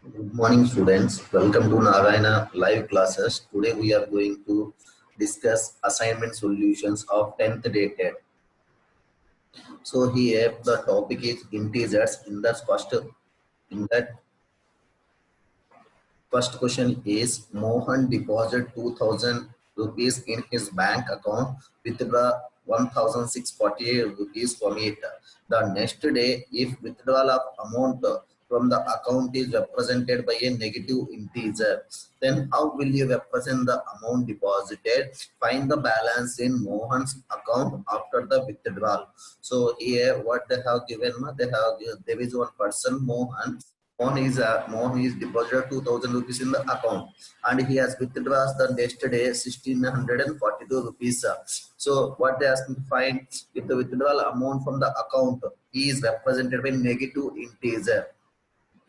Good morning, students. Welcome to Narayana live classes. Today we are going to discuss assignment solutions of 10th dated. So here the topic is integers. In that first question is Mohan deposit 2000 rupees in his bank account, withdraw 1648 rupees from it. The next day, if withdrawal of amount from the account is represented by a negative integer, then how will you represent the amount deposited? Find the balance in Mohan's account after the withdrawal. So here what they have given, there is one person Mohan. Mohan is deposited 2000 rupees in the account and he has withdraws the next day 1642 rupees. So what they ask me to find, if the withdrawal amount from the account is represented by negative integer.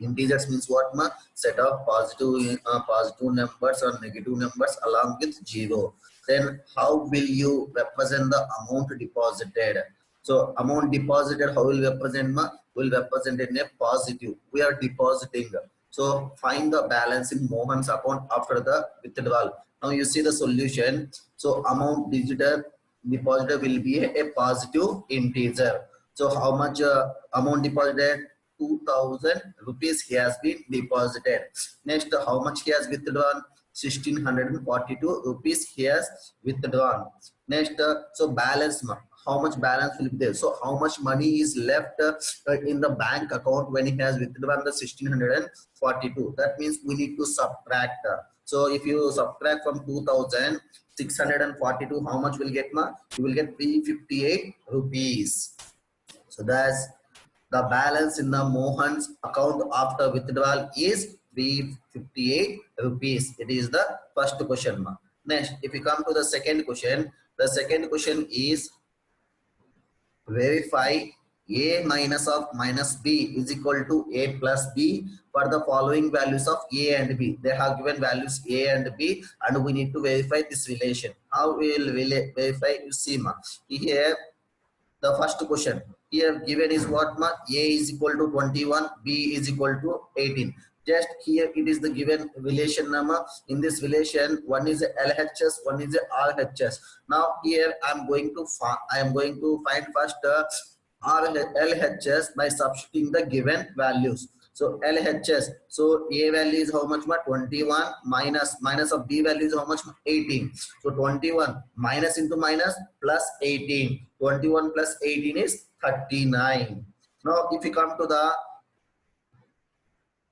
Integers means what ma? Set of positive numbers or negative numbers along with zero. Then how will you represent the amount deposited? So amount deposited, how will we represent ma? Will represent in a positive. We are depositing. So find the balance in Mohan's account after the withdrawal. Now you see the solution. So amount deposited will be a positive integer. So how much amount deposited? 2000 rupees he has been deposited. Next, how much he has withdrawn? 1642 rupees he has withdrawn. Next, so balance, how much balance will be there? So how much money is left in the bank account when he has withdrawn the 1642? That means we need to subtract. So if you subtract from 2642, how much will get? You will get 358 rupees. So that's the balance in the Mohan's account after withdrawal is 358 rupees. It is the first question. Next, if we come to the second question is verify a minus of minus b is equal to a plus b for the following values of a and b. They have given values a and b and we need to verify this relation. How we will verify? You see, here the first question here given is what ma? A is equal to 21, B is equal to 18. Just here it is the given relation number. In this relation, one is LHS, one is RHS. Now here I am going to find first LHS by substituting the given values. So LHS, so A value is how much? 21 minus of B value is how much? 18. So 21 minus into minus plus 18. 21 plus 18 is 39. Now if you come to the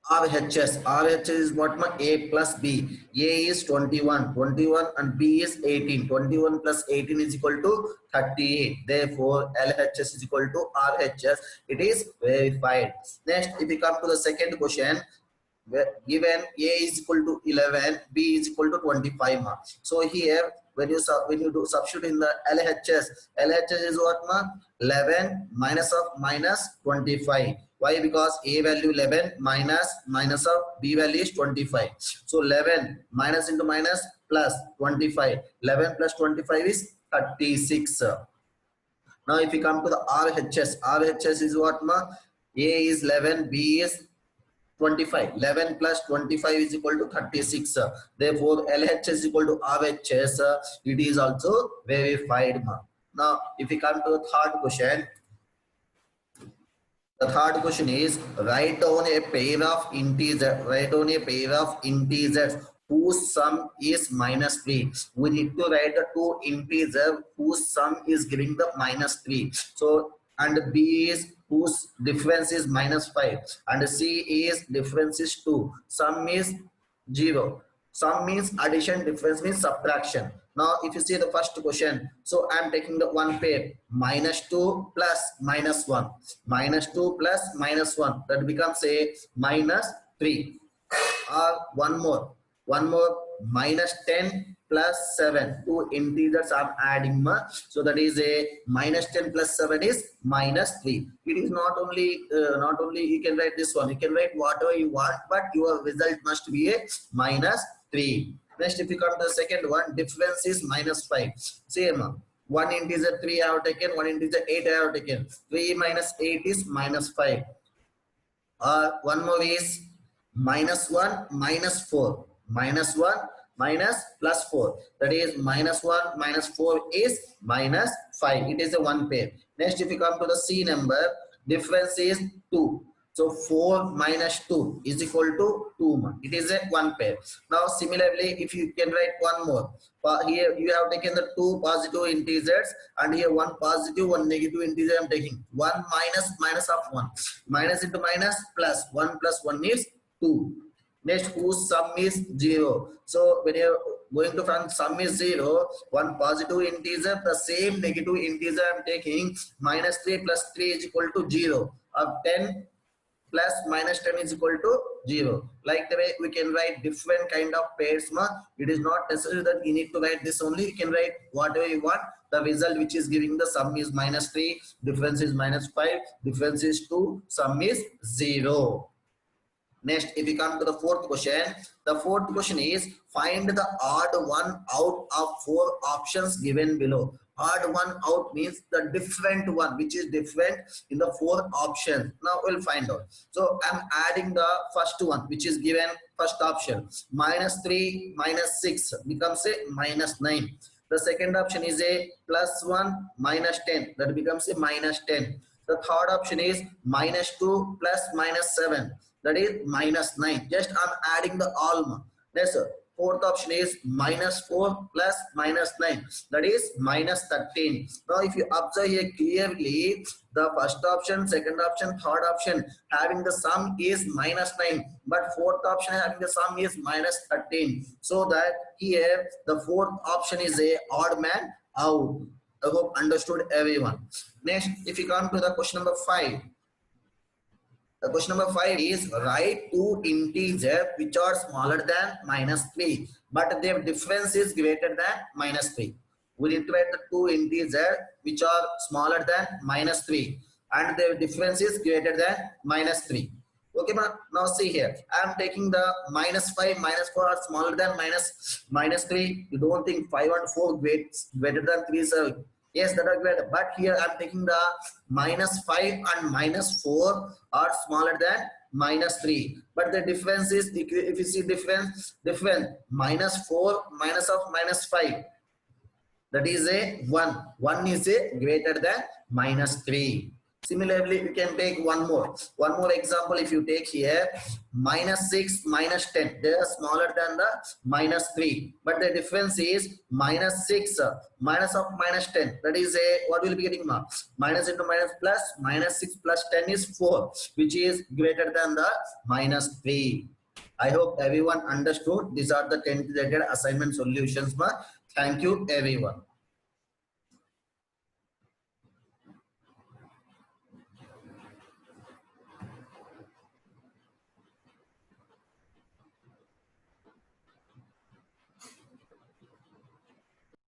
RHS is what? A plus B. A is 21 and B is 18. 21 plus 18 is equal to 38. Therefore, LHS is equal to RHS. It is verified. Next, if we come to the second question, given A is equal to 11, B is equal to 25 marks. So here, when you do substitute in the LHS is what? 11 minus of minus 25. Why? Because A value 11 minus of B value is 25. So 11 minus into minus plus 25. 11 plus 25 is 36. Now if you come to the RHS is what? A is 11, B is 25. 11 plus 25 is equal to 36. Therefore, LHS is equal to RHS. It is also verified. Now, if we come to the third question, the third question is write down a pair of integers whose sum is minus 3. We need to write the two integers whose sum is giving the minus 3. So and B is whose difference is minus 5 and C is difference is 2. Sum is 0. Sum means addition, difference means subtraction. Now, if you see the first question, so I am taking the one pair minus 2 plus minus 1. Minus 2 plus minus 1. That becomes a minus 3. Or one more minus 10 plus 7. Two integers I'm adding. So that is a minus 10 plus 7 is minus 3. It is not only you can write this one. You can write whatever you want, but your result must be a minus 3. Next, if you come to the second one, difference is minus 5. Same. One integer 3 I have taken, one integer 8 I have taken. 3 minus 8 is minus 5. One more is minus 1 minus 4, minus 1 minus plus 4, that is minus 1 minus 4 is minus 5. It is a one pair. Next, if you come to the C number, difference is 2. So 4 minus 2 is equal to 2. It is a one pair. Now similarly, if you can write one more, here you have taken the two positive integers, and here one positive, one negative integer I am taking. 1 minus minus of 1. Minus into minus plus 1 plus 1 is 2. Next, whose sum is 0. So when you're going to find sum is 0, one positive integer, the same negative integer I am taking, minus 3 plus 3 is equal to 0. Of 10 plus minus 10 is equal to 0. Like the way we can write different kind of pairs. It is not necessary that you need to write this only. You can write whatever you want. The result which is giving the sum is minus 3, difference is minus 5, difference is 2, sum is 0. Next, if we come to the fourth question, the fourth question is find the odd one out of 4 options given below. Odd one out means the different one which is different in the 4 options. Now we'll find out. So I'm adding the first one which is given first option. Minus 3 minus 6 becomes a minus 9. The second option is a plus 1 minus 10, that becomes a minus 10. The third option is minus 2 plus minus 7, that is minus 9. Just I'm adding the all. Next, fourth option is minus 4 plus minus 9, that is minus 13. Now if you observe here clearly, the first option, second option, third option having the sum is minus 9, but fourth option having the sum is minus 13. So that here the fourth option is a odd man out. I hope understood everyone. Next, if you come to the question number 5. The question number 5 is write two integers which are smaller than minus 3, but their difference is greater than minus 3. We need to write the two integers which are smaller than minus 3 and their difference is greater than minus 3. Okay, now see here. I am taking the minus 5, minus 4 are smaller than minus 3. You don't think 5 and 4 greater than 3 is yes, that are greater. But here I am taking the minus 5 and minus 4 are smaller than minus 3. But the difference is, if you see difference, minus 4 minus of minus 5. That is a 1. 1 is a greater than minus 3. Similarly, we can take one more example. If you take here minus 6 minus 10, they are smaller than the minus 3, but the difference is minus 6 minus of minus 10, that is a what will be getting minus into minus plus minus 6 plus 10 is 4, which is greater than the minus 3. I hope everyone understood. These are the 10th related assignment solutions. Thank you everyone.